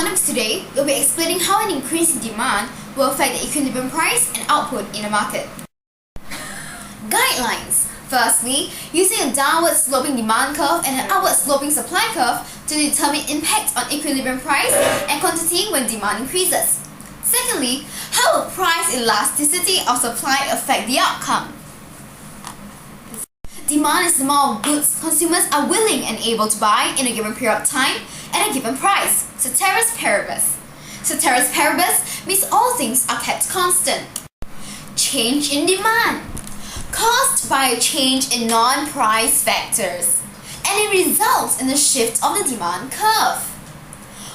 Economics Today, we'll be explaining how an increase in demand will affect the equilibrium price and output in a market. Guidelines. Firstly, using a downward sloping demand curve and an upward sloping supply curve to determine impact on equilibrium price and quantity when demand increases. Secondly, how will price elasticity of supply affect the outcome? Demand is the amount of goods consumers are willing and able to buy in a given period of time at a given price. Ceteris paribus. Ceteris paribus means all things are kept constant. Change in demand, caused by a change in non-price factors, and it results in a shift of the demand curve.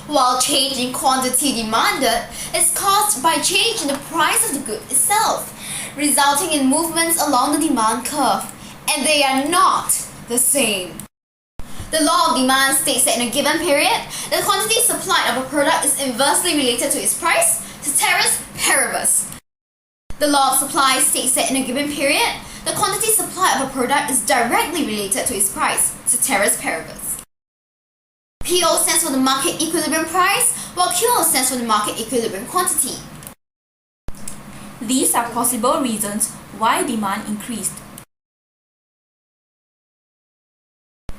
While change in quantity demanded is caused by change in the price of the good itself, resulting in movements along the demand curve, and they are not the same. The law of demand states that in a given period, the quantity supplied of a product is inversely related to its price, ceteris paribus. The law of supply states that in a given period, the quantity supplied of a product is directly related to its price, ceteris paribus. PO stands for the market equilibrium price, while QO stands for the market equilibrium quantity. These are possible reasons why demand increased.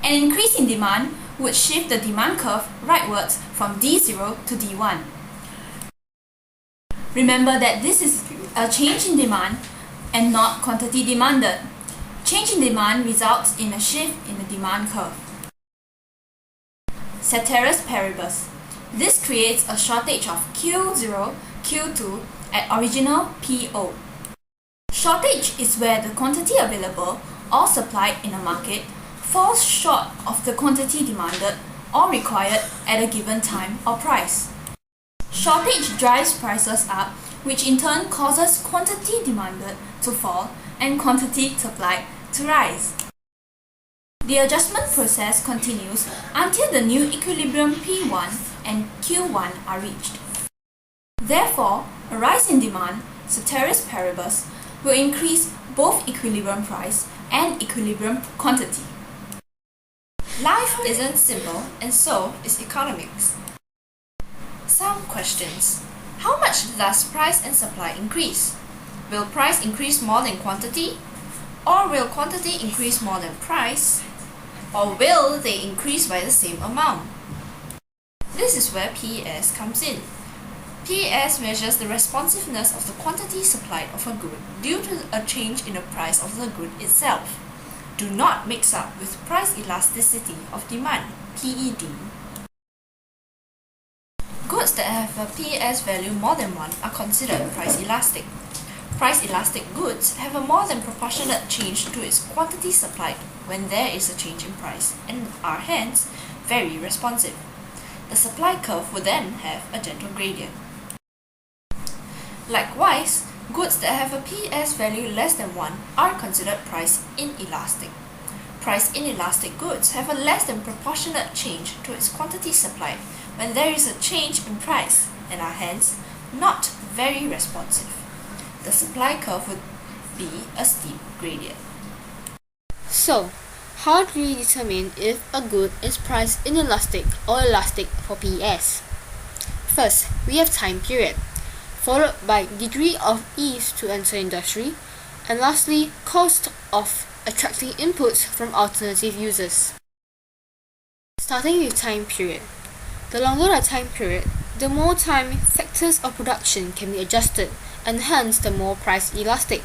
An increase in demand would shift the demand curve rightwards from D0 to D1. Remember that this is a change in demand and not quantity demanded. Change in demand results in a shift in the demand curve. Ceteris paribus. This creates a shortage of Q0, Q2 at original PO. Shortage is where the quantity available or supplied in a market falls short of the quantity demanded or required at a given time or price. Shortage drives prices up, which in turn causes quantity demanded to fall and quantity supplied to rise. The adjustment process continues until the new equilibrium P1 and Q1 are reached. Therefore, a rise in demand, ceteris paribus, will increase both equilibrium price and equilibrium quantity. Life isn't simple, and so is economics. Some questions. How much does price and supply increase? Will price increase more than quantity? Or will quantity increase more than price? Or will they increase by the same amount? This is where PES comes in. PES measures the responsiveness of the quantity supplied of a good due to a change in the price of the good itself. Do not mix up with price elasticity of demand, PED. Goods that have a PES value more than 1 are considered price elastic. Price elastic goods have a more than proportionate change to its quantity supplied when there is a change in price and are hence very responsive. The supply curve will then have a gentle gradient. Likewise, goods that have a PES value less than 1 are considered price inelastic. Price inelastic goods have a less than proportionate change to its quantity supplied when there is a change in price and are hence not very responsive. The supply curve would be a steep gradient. So, how do we determine if a good is price inelastic or elastic for PES? First, we have time period, followed by degree of ease to enter industry, and lastly, cost of attracting inputs from alternative users. Starting with time period. The longer the time period, the more time factors of production can be adjusted, and hence the more price elastic.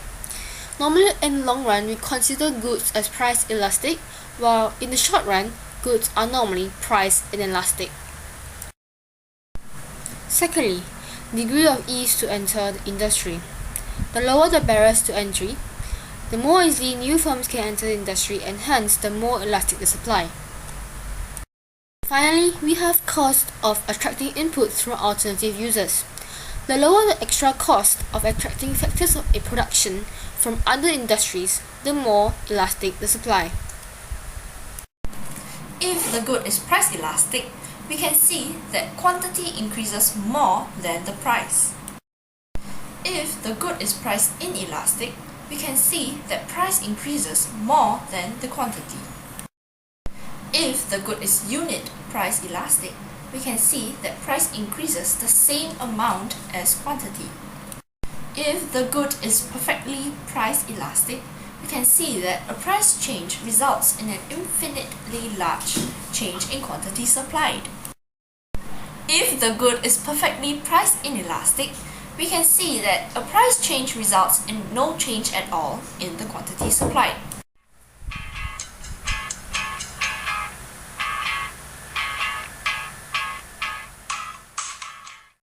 Normally in the long run, we consider goods as price elastic, while in the short run, goods are normally price inelastic. Secondly, degree of ease to enter the industry. The lower the barriers to entry, the more easily new firms can enter the industry and hence the more elastic the supply. Finally, we have cost of attracting inputs from alternative users. The lower the extra cost of attracting factors of a production from other industries, the more elastic the supply. If the good is price elastic, we can see that quantity increases more than the price. If the good is price inelastic, we can see that price increases more than the quantity. If the good is unit price elastic, we can see that price increases the same amount as quantity. If the good is perfectly price elastic, we can see that a price change results in an infinitely large change in quantity supplied. If the good is perfectly price inelastic, we can see that a price change results in no change at all in the quantity supplied.